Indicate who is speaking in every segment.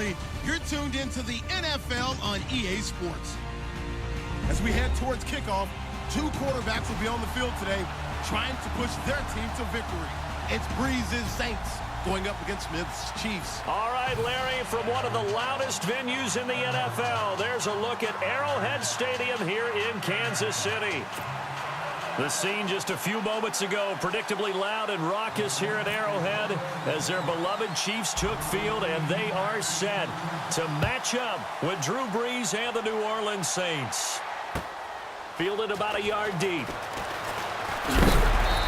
Speaker 1: family. You're tuned into the NFL on EA Sports. As we head towards kickoff, two quarterbacks will be on the field today trying to push their team to victory. It's Breeze's Saints going up against Smith's Chiefs.
Speaker 2: All right, Larry, from one of the loudest venues in the NFL, there's a look at Arrowhead Stadium here in Kansas City. The scene just a few moments ago, predictably loud and raucous here at Arrowhead as their beloved Chiefs took field, and they are set to match up with Drew Brees and the New Orleans Saints. Fielded about a yard deep.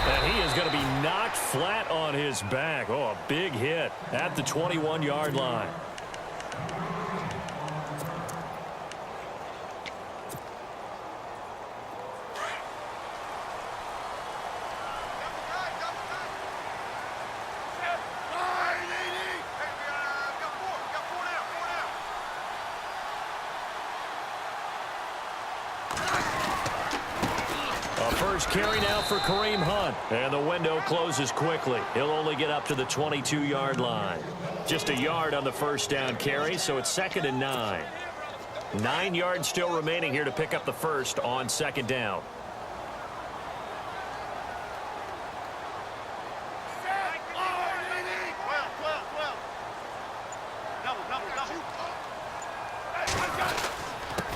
Speaker 2: And he is going to be knocked flat on his back. Oh, a big hit at the 21-yard line. First carry now for Kareem Hunt. And the window closes quickly. He'll only get up to the 22-yard line. Just a yard on the first down carry, so it's 2nd and 9. 9 yards still remaining here to pick up the first on 2nd down.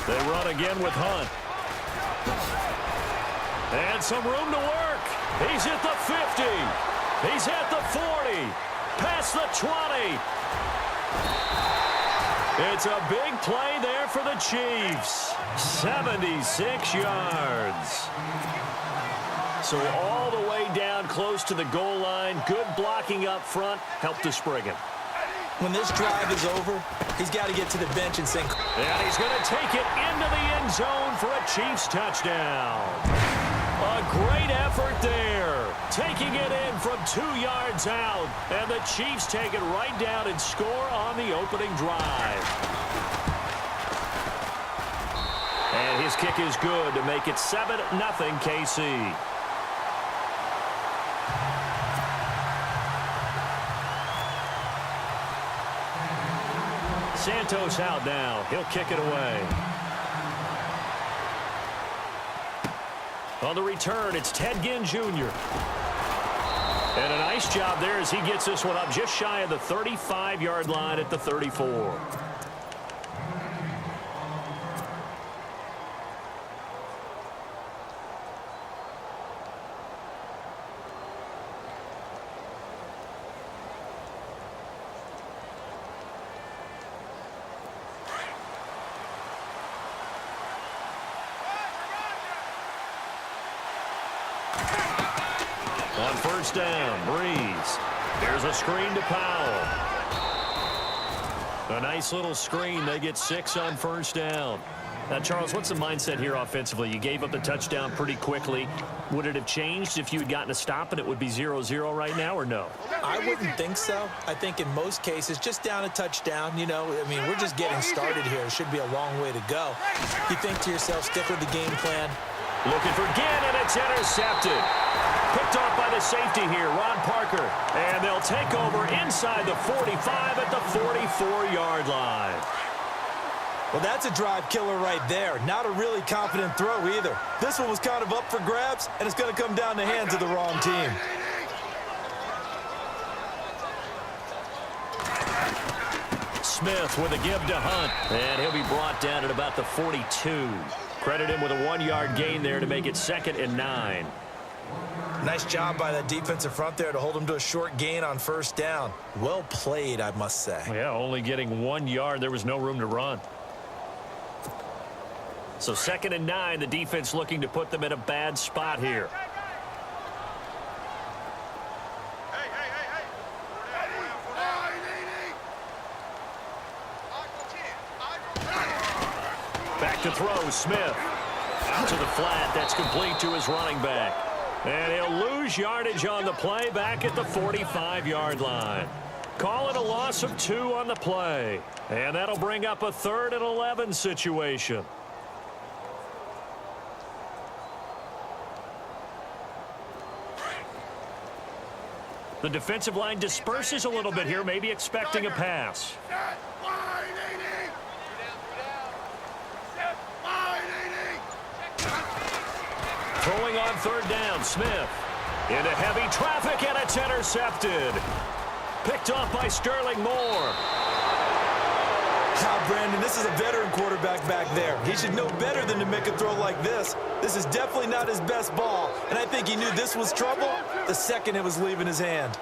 Speaker 2: They run again with Hunt. And some room to work. He's at the 50. He's at the 40. Past the 20. It's a big play there for the Chiefs. 76 yards. So all the way down close to the goal line. Good blocking up front. Helped to spring him.
Speaker 3: When this drive is over, he's got to get to the bench and sink.
Speaker 2: And he's going to take it into the end zone for a Chiefs touchdown. A great effort there. Taking it in from 2 yards out. And the Chiefs take it right down and score on the opening drive. And his kick is good to make it 7-0 KC. Santos out now. He'll kick it away. On the return, it's Ted Ginn Jr. And a nice job there as he gets this one up just shy of the 35-yard line at the 34. On first down, Brees. There's a screen to Powell. A nice little screen. They get 6 on first down. Now, Charles, what's the mindset here offensively? You gave up the touchdown pretty quickly. Would it have changed if you had gotten a stop and it would be 0-0 right now, or no?
Speaker 3: I wouldn't think so. I think in most cases, just down a touchdown, you know, I mean, we're just getting started here. It should be a long way to go. You think to yourself, stick with the game plan.
Speaker 2: Looking for Ginn, and it's intercepted. Picked off by the safety here, Ron Parker. And they'll take over inside the 45 at the 44-yard line.
Speaker 3: Well, that's a drive killer right there. Not a really confident throw either. This one was kind of up for grabs, and it's going to come down the hands of the wrong team.
Speaker 2: Smith with a give to Hunt. And he'll be brought down at about the 42. Credit him with a 1-yard gain there to make it 2nd and 9.
Speaker 3: Nice job by that defensive front there to hold him to a short gain on first down. Well played, I must say.
Speaker 2: Yeah, only getting 1 yard. There was no room to run. So 2nd and 9, the defense looking to put them in a bad spot here. Back to throw, Smith. Out to the flat. That's complete to his running back. And he'll lose yardage on the play back at the 45-yard line. Call it a loss of 2 on the play. And that'll bring up a 3rd and 11 situation. The defensive line disperses a little bit here, maybe expecting a pass. Throwing on third down, Smith. Into heavy traffic, and it's intercepted. Picked off by Sterling Moore.
Speaker 3: Now, Brandon, this is a veteran quarterback back there. He should know better than to make a throw like this. This is definitely not his best ball, and I think he knew this was trouble the second it was leaving his hand.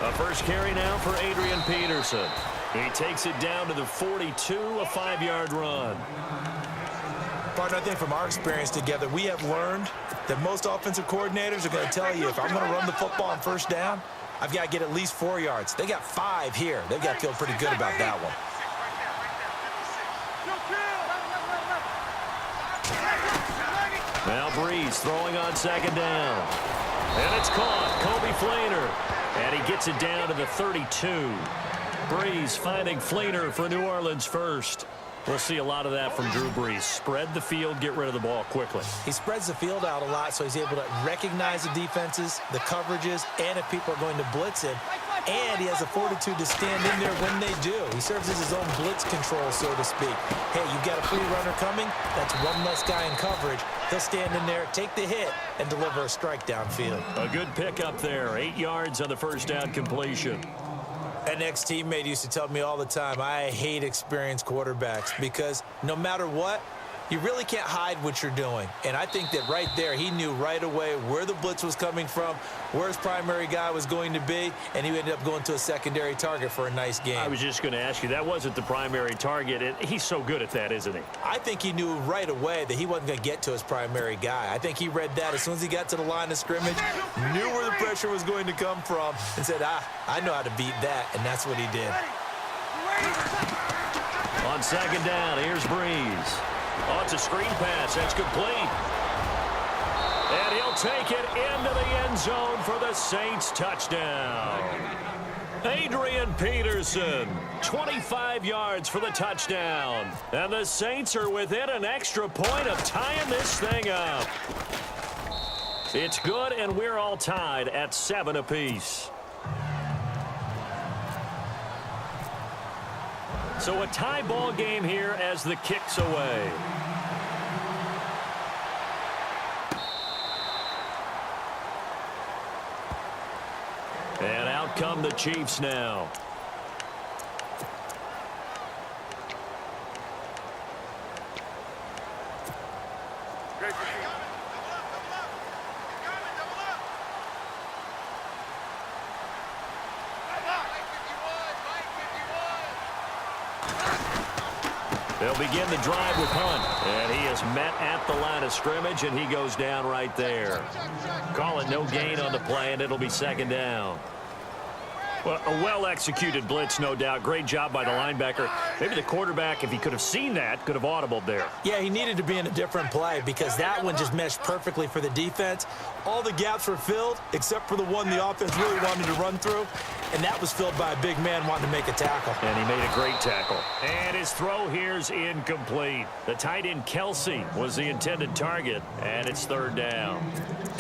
Speaker 2: A first carry now for Adrian Peterson. He takes it down to the 42, a 5-yard run.
Speaker 3: Partner, I think from our experience together, we have learned that most offensive coordinators are going to tell you, if I'm going to run the football on first down, I've got to get at least 4 yards. They got 5 here. They've got to feel pretty good about that one.
Speaker 2: Now Breeze throwing on second down. And it's caught. Kobe Fleener. And he gets it down to the 32. Breeze finding Fleener for New Orleans first. We'll see a lot of that from Drew Brees. Spread the field, get rid of the ball quickly.
Speaker 3: He spreads the field out a lot, so he's able to recognize the defenses, the coverages, and if people are going to blitz him. And he has the fortitude to stand in there when they do. He serves as his own blitz control, so to speak. Hey, you've got a free runner coming. That's one less guy in coverage. He'll stand in there, take the hit, and deliver a strike downfield.
Speaker 2: A good pickup there. 8 yards on the first down completion.
Speaker 3: An ex-teammate used to tell me all the time, I hate experienced quarterbacks because no matter what, you really can't hide what you're doing. And I think that right there, he knew right away where the blitz was coming from, where his primary guy was going to be, and he ended up going to a secondary target for a nice game.
Speaker 2: I was just going to ask you, that wasn't the primary target. He's so good at that, isn't he?
Speaker 3: I think he knew right away that he wasn't going to get to his primary guy. I think he read that as soon as he got to the line of scrimmage, knew where the pressure was going to come from, and said, I know how to beat that, and that's what he did.
Speaker 2: On second down, here's Breeze. Oh, it's a screen pass. That's complete. And he'll take it into the end zone for the Saints touchdown. Adrian Peterson, 25 yards for the touchdown. And the Saints are within an extra point of tying this thing up. It's good, and we're all tied at 7 apiece. So a tie ball game here as the kick's away. And out come the Chiefs now. They'll begin the drive with Hunt. And he is met at the line of scrimmage, and he goes down right there. Call it no gain on the play, and it'll be second down. Well, a well-executed blitz, no doubt. Great job by the linebacker. Maybe the quarterback, if he could have seen that, could have audibled there.
Speaker 3: Yeah, he needed to be in a different play because that one just meshed perfectly for the defense. All the gaps were filled except for the one the offense really wanted to run through, and that was filled by a big man wanting to make a tackle.
Speaker 2: And he made a great tackle. And his throw here's incomplete. The tight end Kelsey was the intended target, and it's third down.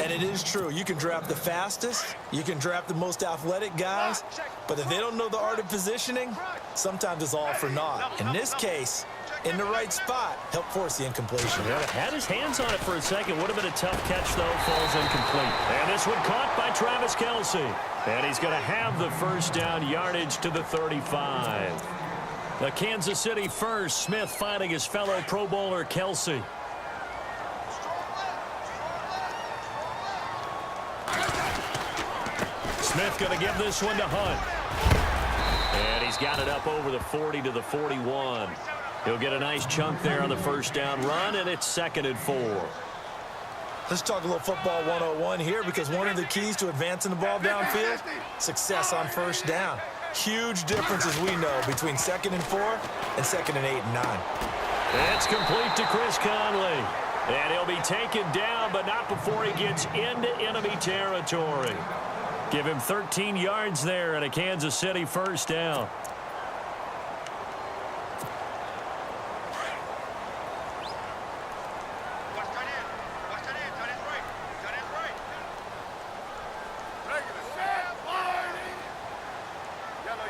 Speaker 3: And it is true. You can draft the fastest, you can draft the most athletic guys, but if they don't know the art of positioning, sometimes it's all for naught. In this case, in the right spot, helped force the incompletion.
Speaker 2: Yeah, had his hands on it for a second. Would have been a tough catch, though. Falls incomplete. And this one caught by Travis Kelsey. And he's going to have the first down, yardage to the 35. The Kansas City first. Smith finding his fellow Pro Bowler Kelsey. Smith going to give this one to Hunt. And he's got it up over the 40 to the 41. He'll get a nice chunk there on the first down run, and it's 2nd and 4.
Speaker 3: Let's talk a little football 101 here, because one of the keys to advancing the ball downfield, success on first down. Huge difference, as we know, between 2nd and 4 and 2nd and 8 and 9.
Speaker 2: It's complete to Chris Conley. And he'll be taken down, but not before he gets into enemy territory. Give him 13 yards there and a Kansas City first down.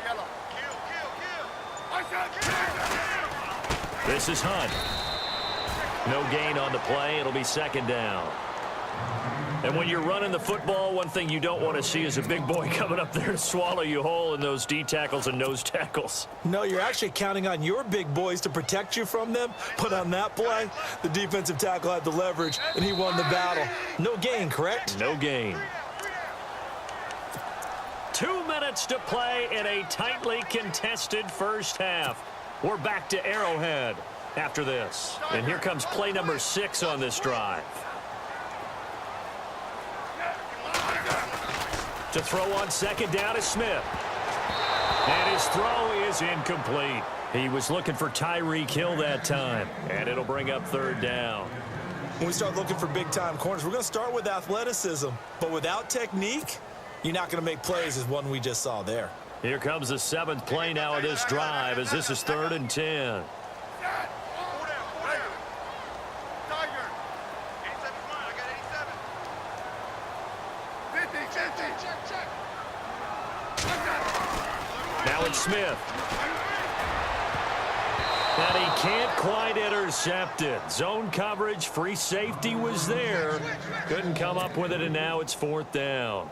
Speaker 1: Yellow. Kill.
Speaker 2: This is Hunt. No gain on the play. It'll be second down. And when you're running the football, one thing you don't want to see is a big boy coming up there to swallow you whole in those D tackles and nose tackles.
Speaker 3: No, you're actually counting on your big boys to protect you from them. But on that play, the defensive tackle had the leverage, and he won the battle. No gain, correct?
Speaker 2: No gain. 2 minutes to play in a tightly contested first half. We're back to Arrowhead after this. And here comes play number 6 on this drive. To throw on second down is Smith. And his throw is incomplete. He was looking for Tyreek Hill that time. And it'll bring up third down.
Speaker 3: When we start looking for big-time corners, we're going to start with athleticism. But without technique, you're not going to make plays as one we just saw there.
Speaker 2: Here comes the 7th play now of this drive as this is 3rd and 10. Now it's Smith. And he can't quite intercept it. Zone coverage, free safety was there. Couldn't come up with it, and now it's 4th down.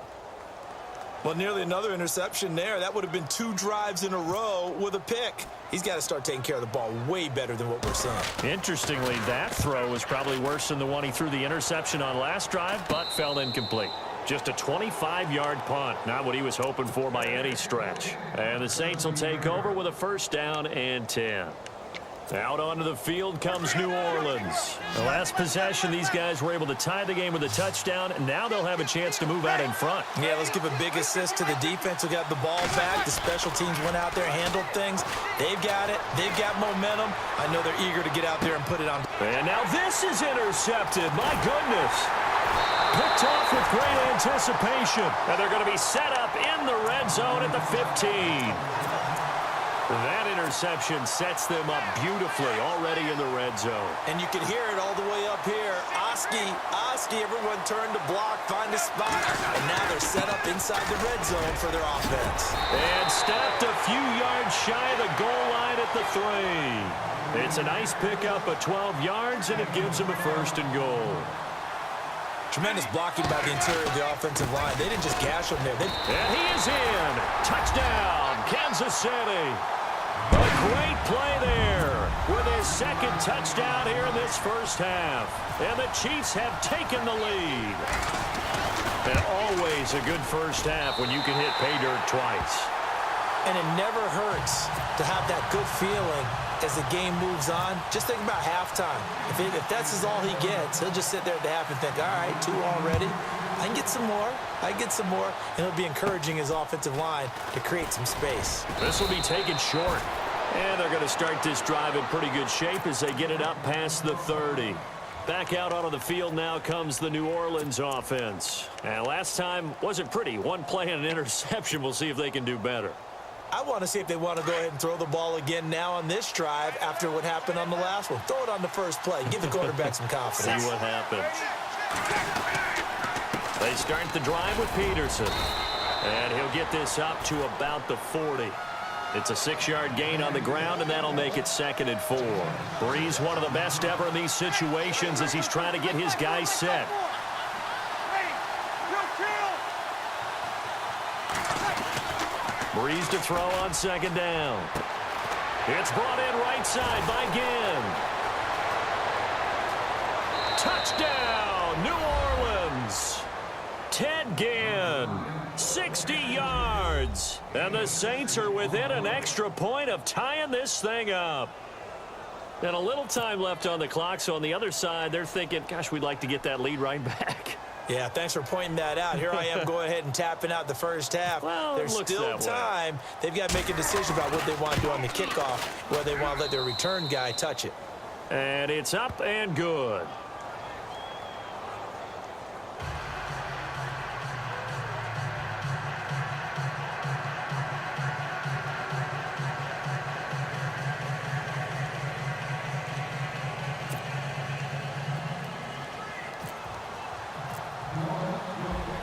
Speaker 3: Well, nearly another interception there. That would have been 2 drives in a row with a pick. He's got to start taking care of the ball way better than what we're seeing.
Speaker 2: Interestingly, that throw was probably worse than the one he threw the interception on last drive, but fell incomplete. Just a 25-yard punt, not what he was hoping for by any stretch. And the Saints will take over with a 1st down and 10. Out onto the field comes New Orleans. The last possession, these guys were able to tie the game with a touchdown, and now they'll have a chance to move out in front.
Speaker 3: Yeah, let's give a big assist to the defense who got the ball back. The special teams went out there, handled things. They've got it. They've got momentum. I know they're eager to get out there and put it on.
Speaker 2: And now this is intercepted. My goodness. Picked off with great anticipation. And they're going to be set up in the red zone at the 15. That interception sets them up beautifully already in the red zone.
Speaker 3: And you can hear it all the way up here. Oski, everyone turned to block, find a spot. And now they're set up inside the red zone for their offense.
Speaker 2: And stopped a few yards shy of the goal line at the 3. It's a nice pickup of 12 yards, and it gives them a 1st and goal.
Speaker 3: Tremendous blocking by the interior of the offensive line. They didn't just gash him there.
Speaker 2: And he is in. Touchdown, Kansas City. A great play there with his 2nd touchdown here in this first half. And the Chiefs have taken the lead. And always a good first half when you can hit pay dirt twice.
Speaker 3: And it never hurts to have that good feeling as the game moves on. Just think about halftime. If that's all he gets, he'll just sit there at the half and think, all right, 2 already. I can get some more. And it'll be encouraging his offensive line to create some space.
Speaker 2: This will be taken short. And they're going to start this drive in pretty good shape as they get it up past the 30. Back out onto the field now comes the New Orleans offense. And last time wasn't pretty. 1 play and an interception. We'll see if they can do better.
Speaker 3: I want to see if they want to go ahead and throw the ball again now on this drive after what happened on the last one. Throw it on the first play. Give the quarterback some confidence.
Speaker 2: See what happens. They start the drive with Peterson. And he'll get this up to about the 40. It's a 6-yard gain on the ground, and that'll make it 2nd and 4. Breeze, one of the best ever in these situations as he's trying to get his guys set. Breeze to throw on 2nd down. It's brought in right side by Ginn. Touchdown, New Orleans. Ted Ginn, 60 yards. And the Saints are within an extra point of tying this thing up. And a little time left on the clock, so on the other side, they're thinking, gosh, we'd like to get that lead right back.
Speaker 3: Yeah, thanks for pointing that out. Here I am going ahead and tapping out the first half.
Speaker 2: Well,
Speaker 3: there's still time. They've got to make a decision about what they want to do on the kickoff, whether they want to let their return guy touch it.
Speaker 2: And it's up and good.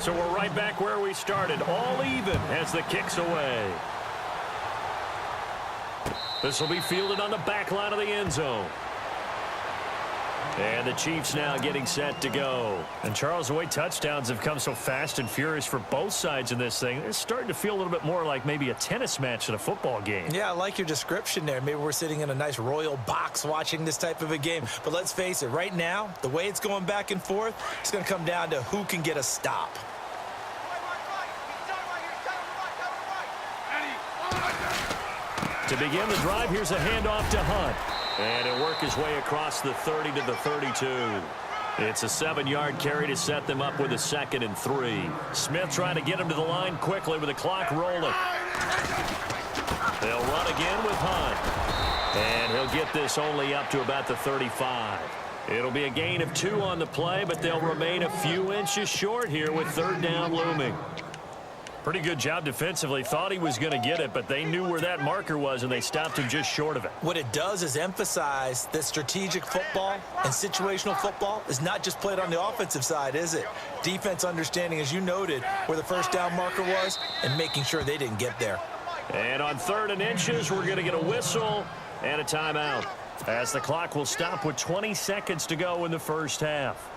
Speaker 2: So we're right back where we started, all even as the kick's away. This will be fielded on the back line of the end zone. And the Chiefs now getting set to go. And, Charles, the way touchdowns have come so fast and furious for both sides in this thing, it's starting to feel a little bit more like maybe a tennis match than a football game. Yeah, I like your description there. Maybe we're sitting in a nice royal box watching this type of a game. But let's face it, right now, the way it's going back and forth, it's going to come down to who can get a stop. To begin the drive, here's a handoff to Hunt. And he'll work his way across the 30 to the 32. It's a 7-yard carry to set them up with a 2nd and 3. Smith trying to get him to the line quickly with the clock rolling. They'll run again with Hunt. And he'll get this only up to about the 35. It'll be a gain of 2 on the play, but they'll remain a few inches short here with 3rd down looming. Pretty good job defensively. Thought he was going to get it, but they knew where that marker was, and they stopped him just short of it. What it does is emphasize that strategic football and situational football is not just played on the offensive side, is it? Defense understanding, as you noted, where the 1st down marker was and making sure they didn't get there. And on 3rd and inches, we're going to get a whistle and a timeout, as the clock will stop with 20 seconds to go in the first half.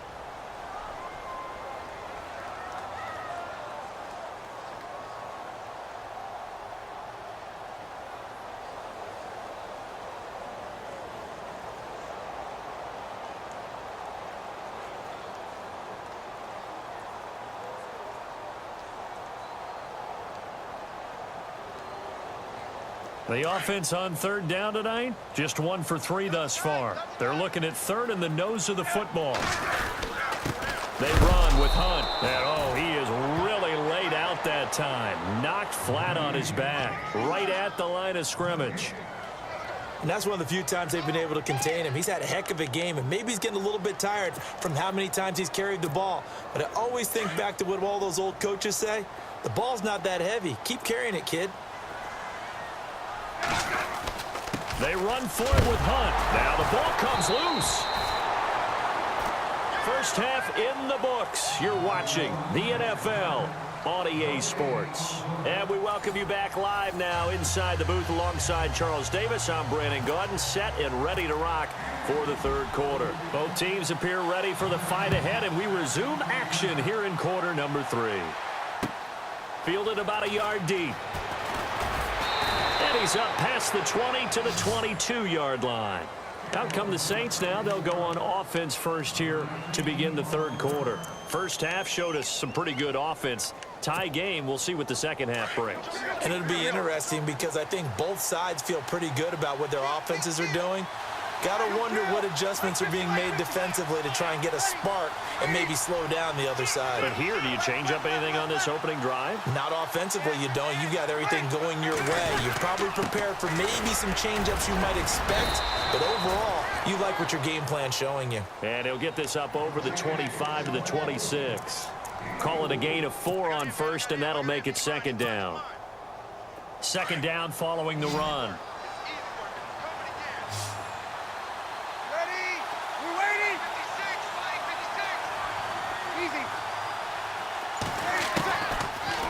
Speaker 2: The offense on 3rd down tonight, just 1 for 3 thus far. They're looking at 3rd and the nose of the football. They run with Hunt. And, he is really laid out that time. Knocked flat on his back, right at the line of scrimmage. And that's one of the few times they've been able to contain him. He's had a heck of a game, and maybe he's getting a little bit tired from how many times he's carried the ball. But I always think back to what all those old coaches say. The ball's not that heavy. Keep carrying it, kid. They run for it with Hunt. Now the ball comes loose. First half in the books. You're watching the NFL on EA Sports. And we welcome you back live now inside the booth alongside Charles Davis. I'm Brandon Gaudin, set and ready to rock for the 3rd quarter. Both teams appear ready for the fight ahead, and we resume action here in quarter number 3. Fielded about a yard deep. And he's up past the 20 to the 22-yard line. Out come the Saints now. They'll go on offense first here to begin the 3rd quarter. First half showed us some pretty good offense. Tie game. We'll see what the second half brings. And it'll be interesting because I think both sides feel pretty good about what their offenses are doing. Got to wonder what adjustments are being made defensively to try and get a spark and maybe slow down the other side. But here, do you change up anything on this opening drive? Not offensively, you don't. You've got everything going your way. You're probably prepared for maybe some change-ups you might expect, but overall, you like what your game plan's showing you. And he'll get this up over the 25 to the 26. Call it a gain of 4 on 1st, and that'll make it 2nd down. 2nd down following the run.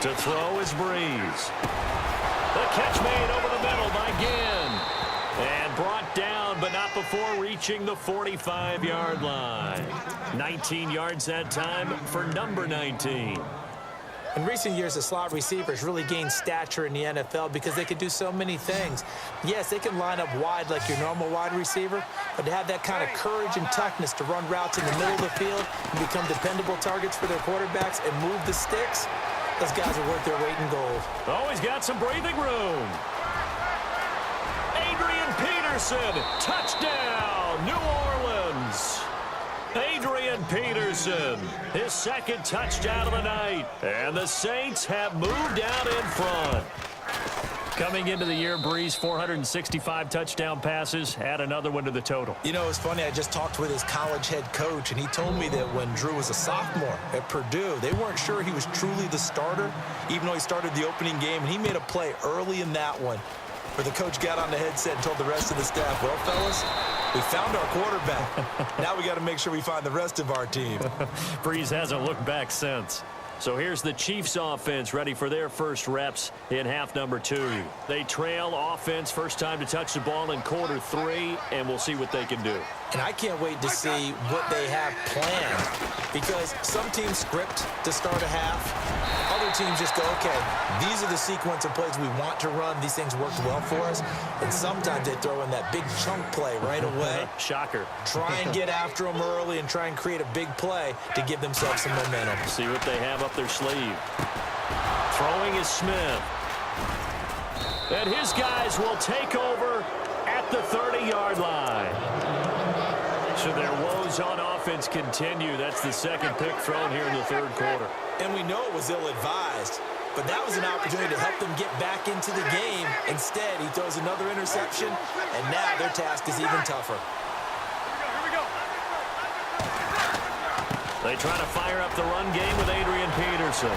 Speaker 2: To throw is Breeze. The catch made over the middle by Ginn. And brought down, but not before reaching the 45-yard line. 19 yards that time for number 19. In recent years, the slot receivers really gained stature in the NFL because they could do so many things. Yes, they can line up wide like your normal wide receiver, but to have that kind of courage and toughness to run routes in the middle of the field and become dependable targets for their quarterbacks and move the sticks, those guys are worth their weight in gold. Oh, he's got some breathing room. Adrian Peterson, touchdown, New Orleans. Adrian Peterson, his 2nd touchdown of the night. And the Saints have moved out in front. Coming into the year, Breeze, 465 touchdown passes. Add another one to the total. You know, it's funny. I just talked with his college head coach, and he told me that when Drew was a sophomore at Purdue, they weren't sure he was truly the starter, even though he started the opening game, and he made a play early in that one where the coach got on the headset and told the rest of the staff, well, fellas, we found our quarterback. Now we got to make sure we find the rest of our team. Breeze hasn't looked back since. So here's the Chiefs offense ready for their first reps in half number 2. They trail offense first time to touch the ball in quarter 3, and we'll see what they can do.
Speaker 3: And I can't wait to see what they have planned, because some teams script to start a half. Other teams just go, okay, these are the sequence of plays we want to run. These things worked well for us. And sometimes they throw in that big chunk play right away.
Speaker 2: Shocker.
Speaker 3: Try and get after them early and try and create a big play to give themselves some momentum.
Speaker 2: See what they have up their sleeve. Throwing is Smith. And his guys will take over at the 30-yard line. So their woes on offense continue. That's the second pick thrown here in the third quarter.
Speaker 3: And we know it was ill-advised, but that was an opportunity to help them get back into the game. Instead, he throws another interception, and now their task is even tougher.
Speaker 2: They try to fire up the run game with Adrian Peterson.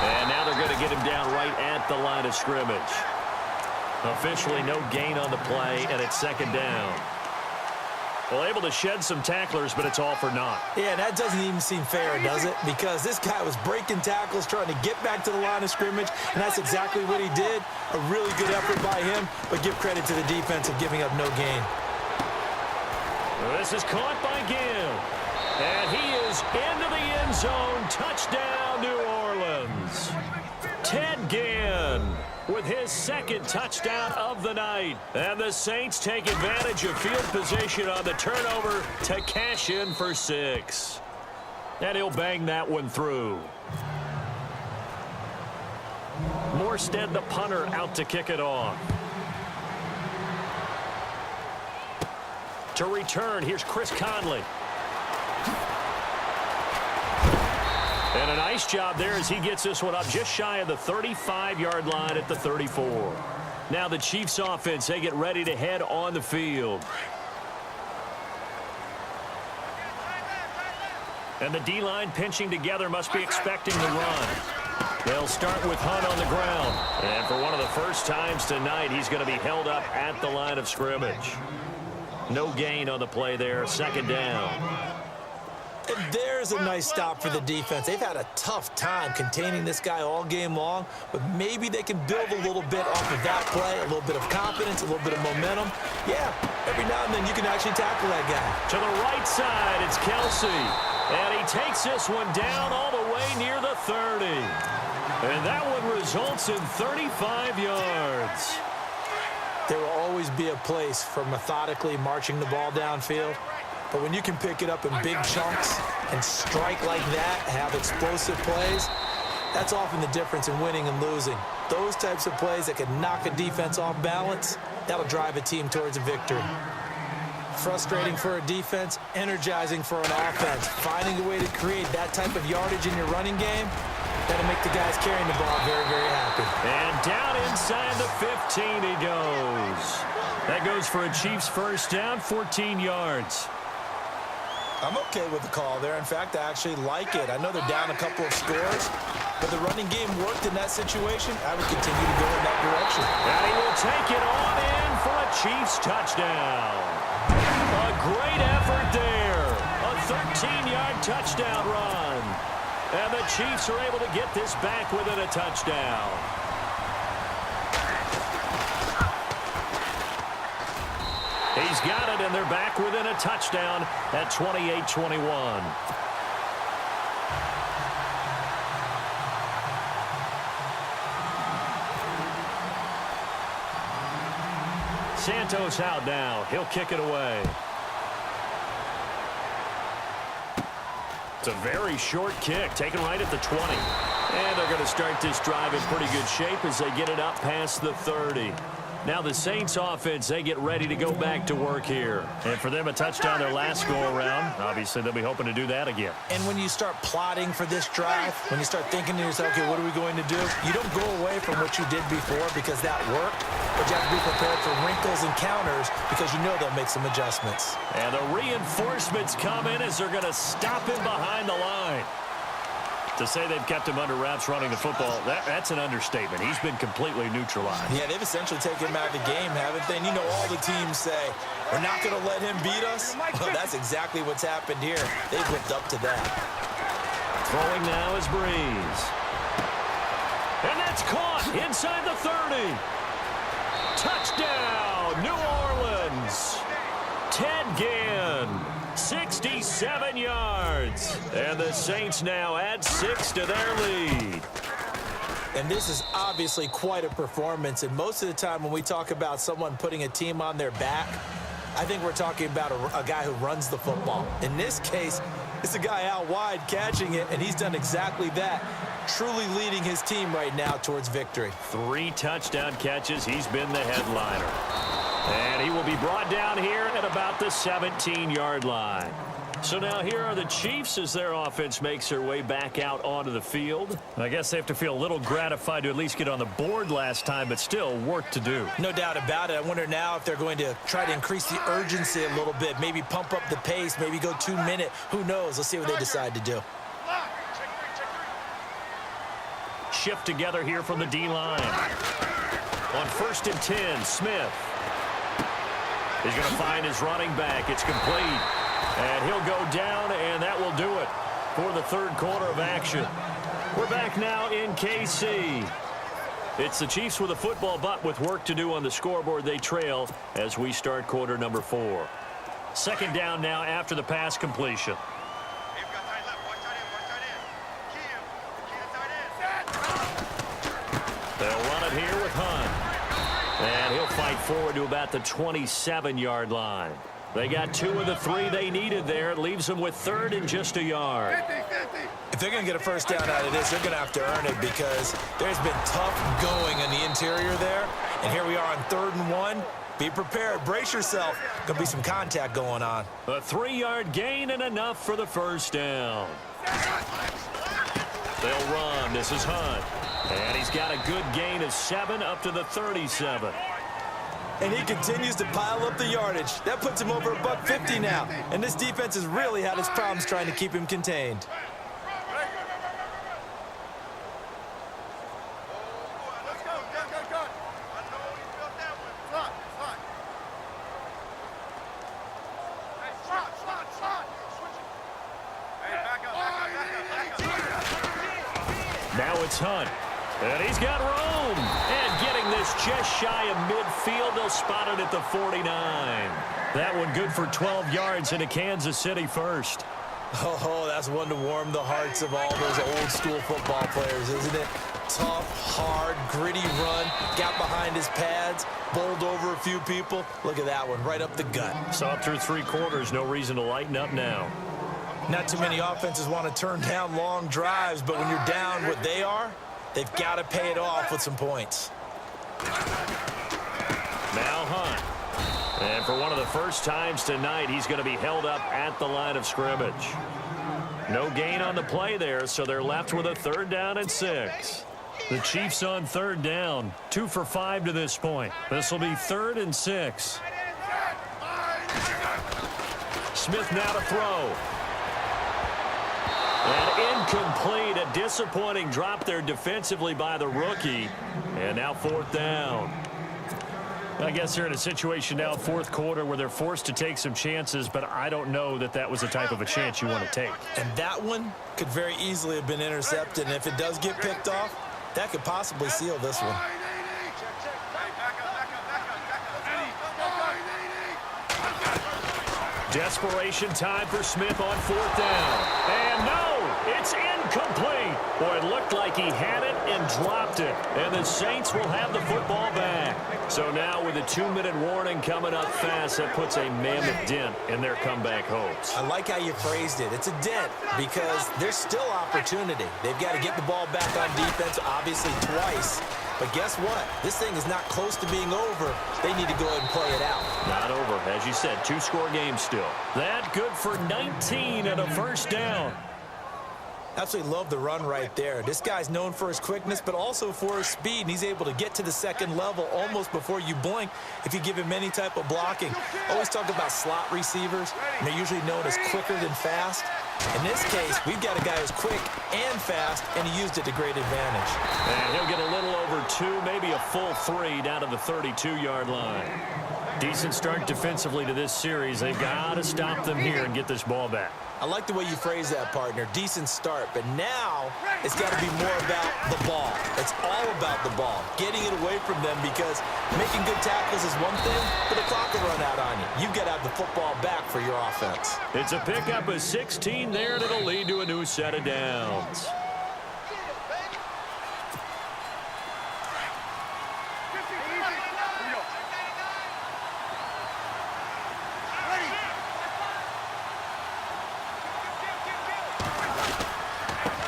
Speaker 2: And now they're going to get him down right at the line of scrimmage. Officially no gain on the play, and it's second down. Well, able to shed some tacklers, but it's all for naught.
Speaker 3: Yeah, that doesn't even seem fair, does it? Because this guy was breaking tackles, trying to get back to the line of scrimmage, and that's exactly what he did. A really good effort by him, but give credit to the defense of giving up no gain.
Speaker 2: This is caught by Gill. And he is into the end zone. Touchdown, New Orleans. Ted Ginn with his second touchdown of the night. And the Saints take advantage of field position on the turnover to cash in for 6. And he'll bang that one through. Morstead, the punter, out to kick it off. To return, here's Chris Conley. And a nice job there as he gets this one up just shy of the 35-yard line at the 34. Now the Chiefs offense, they get ready to head on the field. And the D-line pinching together must be expecting the run. They'll start with Hunt on the ground. And for one of the first times tonight, he's going to be held up at the line of scrimmage. No gain on the play there, second down.
Speaker 3: And there's a nice stop for the defense. They've had a tough time containing this guy all game long, but maybe they can build a little bit off of that play, a little bit of confidence, a little bit of momentum. Yeah, every now and then you can actually tackle that guy.
Speaker 2: To the right side, it's Kelsey. And he takes this one down all the way near the 30. And that one results in 35 yards.
Speaker 3: There will always be a place for methodically marching the ball downfield. But when you can pick it up in big chunks and strike like that, have explosive plays, that's often the difference in winning and losing. Those types of plays that can knock a defense off balance, that'll drive a team towards a victory. Frustrating for a defense, energizing for an offense. Finding a way to create that type of yardage in your running game, that'll make the guys carrying the ball very, very happy.
Speaker 2: And down inside the 15 he goes. That goes for a Chiefs first down, 14 yards.
Speaker 3: I'm okay with the call there. In fact, I actually like it. I know they're down a couple of scores, but the running game worked in that situation. I would continue to go in that direction.
Speaker 2: And he will take it on in for a Chiefs touchdown. A great effort there. A 13-yard touchdown run. And the Chiefs are able to get this back within a touchdown. He's got it, and they're back within a touchdown at 28-21. Santos out now. He'll kick it away. It's a very short kick, taken right at the 20. And they're going to start this drive in pretty good shape as they get it up past the 30. Now the Saints offense, they get ready to go back to work here. And for them, a touchdown their last go-around. Obviously, they'll be hoping to do that again.
Speaker 3: And when you start plotting for this drive, when you start thinking to yourself, okay, what are we going to do? You don't go away from what you did before because that worked, but you have to be prepared for wrinkles and counters because you know they'll make some adjustments.
Speaker 2: And the reinforcements come in as they're going to stop him behind the line. To say they've kept him under wraps running the football, that's an understatement. He's been completely neutralized.
Speaker 3: Yeah, they've essentially taken him out of the game, haven't they? And you know all the teams say, we're not going to let him beat us. Well, that's exactly what's happened here. They've lived up to that.
Speaker 2: Throwing now is Breeze. And that's caught inside the 30. Touchdown, New Orleans. Ted Ginn, 67 yards. And the Saints now add 6 to their lead.
Speaker 3: And this is obviously quite a performance. And most of the time when we talk about someone putting a team on their back, I think we're talking about a guy who runs the football. In this case, it's a guy out wide catching it, and he's done exactly that, truly leading his team right now towards victory.
Speaker 2: 3 touchdown catches. He's been the headliner. And he will be brought down here at about the 17-yard line. So now here are the Chiefs as their offense makes their way back out onto the field. I guess they have to feel a little gratified to at least get on the board last time, but still work to do.
Speaker 3: No doubt about it. I wonder now if they're going to try to increase the urgency a little bit, maybe pump up the pace, maybe go 2-minute. Who knows? Let's see what they decide to do.
Speaker 2: Shift together here from the D-line. On 1st and 10, Smith. He's going to find his running back. It's complete. And he'll go down, and that will do it for the 3rd quarter of action. We're back now in KC. It's the Chiefs with a football, but with work to do on the scoreboard. They trail as we start quarter number 4. 2nd down now after the pass completion. They'll run it here with Hunt. And he'll fight forward to about the 27-yard line. They got 2 of the 3 they needed there. It leaves them with 3rd and just a yard.
Speaker 3: If they're going to get a first down out of this, they're going to have to earn it because there's been tough going in the interior there. And here we are on 3rd and 1. Be prepared. Brace yourself. Going to be some contact going on.
Speaker 2: A 3-yard gain and enough for the first down. They'll run. This is Hunt. And he's got a good gain of 7 up to the 37.
Speaker 3: And he continues to pile up the yardage. That puts him over $150 now. And this defense has really had its problems trying to keep him contained.
Speaker 2: Now it's Hunt. And he's got room. And getting this just shy of midfield. They'll spot it at the 49. That one good for 12 yards into Kansas City first.
Speaker 3: Oh, that's one to warm the hearts of all those old school football players, isn't it? Tough, hard, gritty run. Got behind his pads. Bowled over a few people. Look at that one, right up the gut.
Speaker 2: Saw it through 3 quarters. No reason to lighten up now.
Speaker 3: Not too many offenses want to turn down long drives, but when you're down what they are, they've got to pay it off with some points.
Speaker 2: Now Hunt. And for one of the first times tonight, he's going to be held up at the line of scrimmage. No gain on the play there, so they're left with a 3rd down and 6. The Chiefs on 3rd down, 2 for 5 to this point. This will be 3rd and 6. Smith now to throw. And incomplete. A disappointing drop there defensively by the rookie. And now 4th down. I guess they're in a situation now, 4th quarter, where they're forced to take some chances, but I don't know that that was the type of a chance you want to take.
Speaker 3: And that one could very easily have been intercepted. And if it does get picked off, that could possibly seal this one.
Speaker 2: Desperation time for Smith on 4th down. And no, it's incomplete. Boy, it looked like he had it and dropped it. And the Saints will have the football back. So now with a 2-minute warning coming up fast, that puts a mammoth dent in their comeback hopes.
Speaker 3: I like how you phrased it. It's a dent because there's still opportunity. They've got to get the ball back on defense, obviously twice. But guess what? This thing is not close to being over. They need to go ahead and play it out.
Speaker 2: Not over. As you said, 2-score game still. That good for 19 and a first down.
Speaker 3: Absolutely love the run right there. This guy's known for his quickness, but also for his speed, and he's able to get to the 2nd level almost before you blink if you give him any type of blocking. Always talk about slot receivers, and they're usually known as quicker than fast. In this case, we've got a guy who's quick and fast, and he used it to great advantage.
Speaker 2: And he'll get a little over 2, maybe a full 3 down to the 32-yard line. Decent start defensively to this series. They've got to stop them here and get this ball back.
Speaker 3: I like the way you phrase that, partner. Decent start, but now it's got to be more about the ball. It's all about the ball, getting it away from them, because making good tackles is one thing, but the clock will run out on you. You've got to have the football back for your offense.
Speaker 2: It's a pickup of 16 there, and it'll lead to a new set of downs.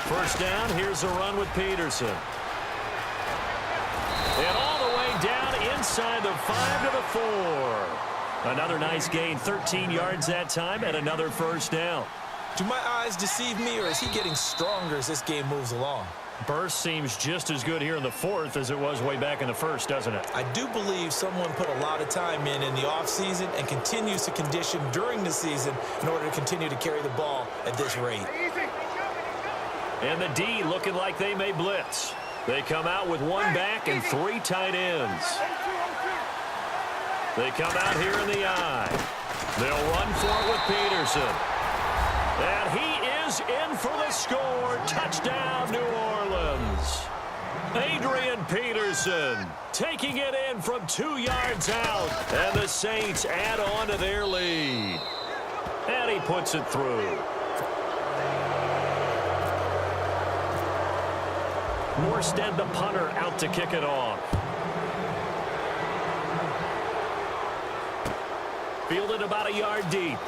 Speaker 2: First down, here's a run with Peterson. And all the way down inside the 5 to the 4. Another nice gain, 13 yards that time, and another first down.
Speaker 3: Do my eyes deceive me, or is he getting stronger as this game moves along?
Speaker 2: Burst seems just as good here in the fourth as it was way back in the first, doesn't it?
Speaker 3: I do believe someone put a lot of time in the offseason and continues to condition during the season in order to continue to carry the ball at this rate.
Speaker 2: And the D looking like they may blitz. They come out with one back and 3 tight ends. They come out here in the I. They'll run for it with Peterson. And he is in for the score. Touchdown, New Orleans. Adrian Peterson taking it in from 2 yards out. And the Saints add on to their lead. And he puts it through. Morstead, the punter, out to kick it off. Fielded about a yard deep.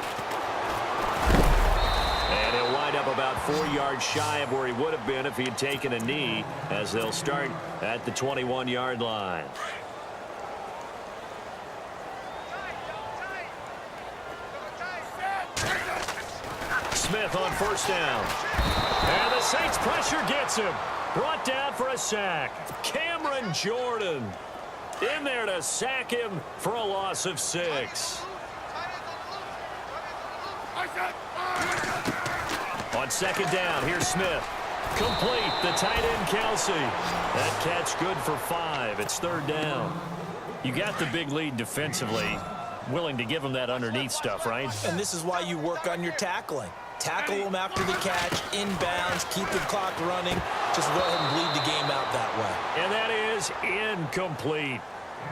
Speaker 2: And he'll wind up about 4 yards shy of where he would have been if he had taken a knee, as they'll start at the 21-yard line. Smith on first down. And the Saints pressure gets him. Brought down for a sack. Cameron Jordan in there to sack him for a loss of 6. On second down, here's Smith. Complete, the tight end Kelsey. That catch good for 5. It's third down. You got the big lead defensively. Willing to give him that underneath stuff, right?
Speaker 3: And this is why you work on your tackling. Tackle them after the catch, inbounds, keep the clock running. Just go ahead and bleed the game out that way.
Speaker 2: And that is incomplete.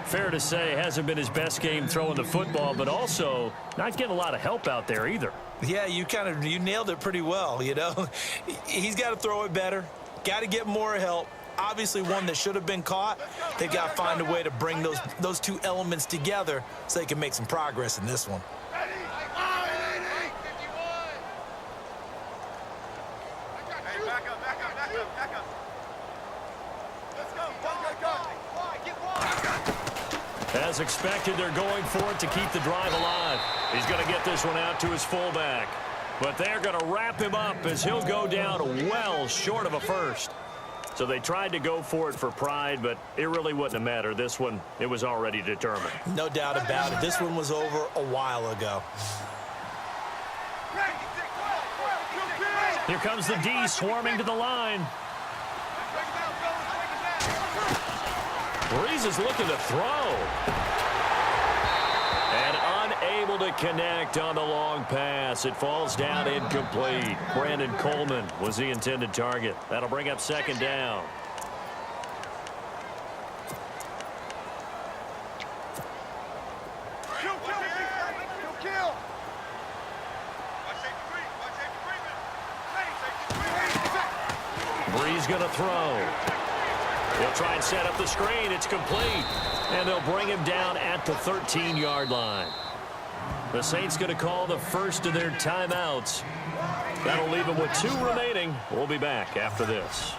Speaker 2: Fair to say, hasn't been his best game throwing the football, but also not getting a lot of help out there either.
Speaker 3: Yeah, you nailed it pretty well, you know. He's got to throw it better. Got to get more help. Obviously one that should have been caught. They've got to find a way to bring those two elements together so they can make some progress in this one.
Speaker 2: As expected, they're going for it to keep the drive alive. He's going to get this one out to his fullback. But they're going to wrap him up as he'll go down well short of a first. So they tried to go for it for pride, but it really wouldn't have mattered. This one, it was already determined.
Speaker 3: No doubt about it. This one was over a while ago.
Speaker 2: Here comes the D swarming to the line. Breeze is looking to throw. And unable to connect on the long pass. It falls down incomplete. Brandon Coleman was the intended target. That'll bring up second down. Breeze going to throw. He'll try and set up the screen. It's complete. And they'll bring him down at the 13-yard line. The Saints going to call the first of their timeouts. That'll leave them with 2 remaining. We'll be back after this.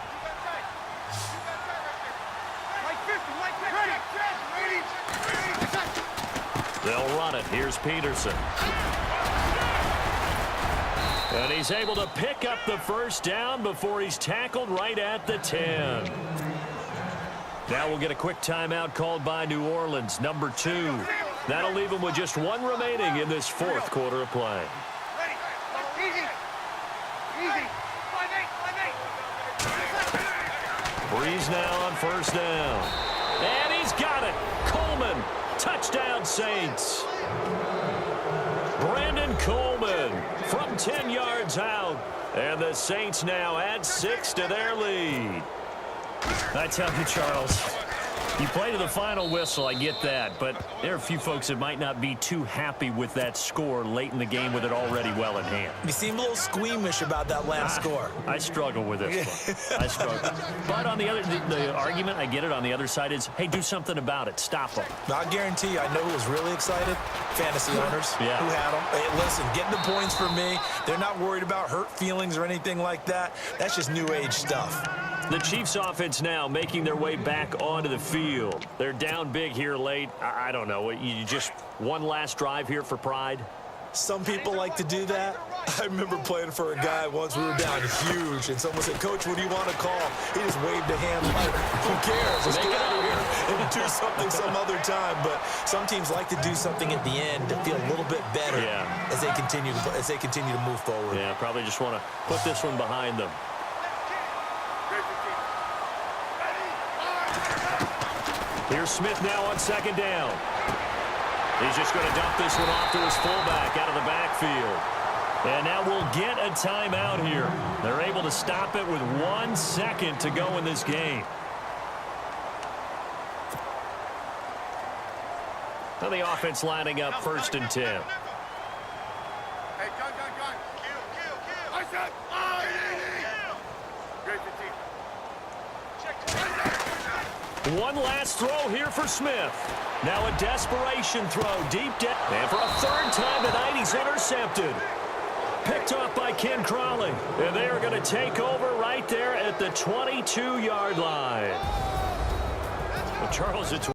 Speaker 2: They'll run it. Here's Peterson. And he's able to pick up the first down before he's tackled right at the 10. Now we'll get a quick timeout called by New Orleans, number 2. That'll leave them with just 1 remaining in this fourth quarter of play. Breeze now on first down. And he's got it. Coleman Touchdown, Saints. Brandon Coleman from 10 yards out. And the Saints now add 6 to their lead.
Speaker 4: I tell you, Charles, you play to the final whistle, I get that, but there are a few folks that might not be too happy with that score late in the game with it already well in hand.
Speaker 3: You seem a little squeamish about that last score.
Speaker 4: I struggle with this one. I struggle. But on the other, the argument, I get it, on the other side is, hey, do something about it. Stop them.
Speaker 3: I guarantee you, I know who was really excited. Fantasy owners who had them. Hey, listen, getting the points for me. They're not worried about hurt feelings or anything like that. That's just new age stuff.
Speaker 2: The Chiefs offense now making their way back onto the field. They're down big here late. I don't know. You just one last drive here for pride?
Speaker 3: Some people like to do that. I remember playing for a guy once. We were down huge, and someone said, Coach, what do you want to call? He just waved a hand like, who cares? Let's get out of here and do something some other time. But some teams like to do something at the end to feel a little bit better as they continue to move forward.
Speaker 2: Yeah, probably just want to put this one behind them. Here's Smith now on second down. He's just going to dump this one off to his fullback out of the backfield. And now we'll get a timeout here. They're able to stop it with 1 second to go in this game. Now the offense lining up 1st and 10.
Speaker 1: Hey, gun. Kill. I said, Great 15.
Speaker 2: One last throw here for Smith. Now a desperation throw deep down. And for a 3rd time tonight, he's intercepted. Picked off by Ken Crawley. And they are going to take over right there at the 22-yard line. Well, Charles, it's